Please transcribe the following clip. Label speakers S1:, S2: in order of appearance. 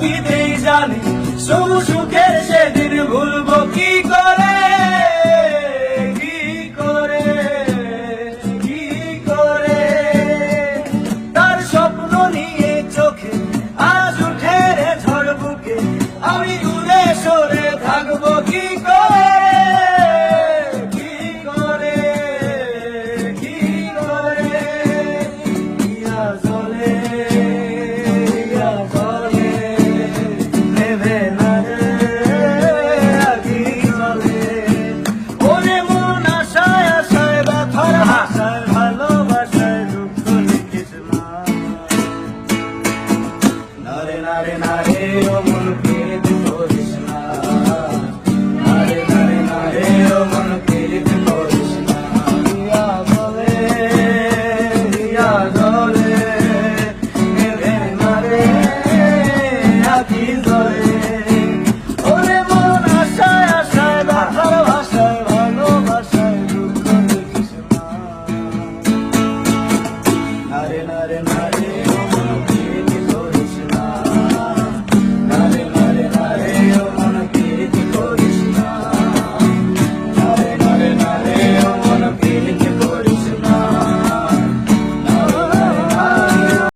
S1: দিতেই জানি, শুধু সুখের সেদিন ভুলবো কি করে, কি করে, কি করে। তার স্বপ্ন নিয়ে চোখে আজ উঠে রে ঝড় বুকে, আমি দূরে সরে থাকবো কি করে, কি করে, কি করে। ইয়া জলে, ইয়া জলে, নেভে না রে আগে জলে। ওরে মন আশায় আশায় ব্যথার ভাষায়, ভালোবাসায় দুঃখ লিখিস না। নারে নারে নারে ও মন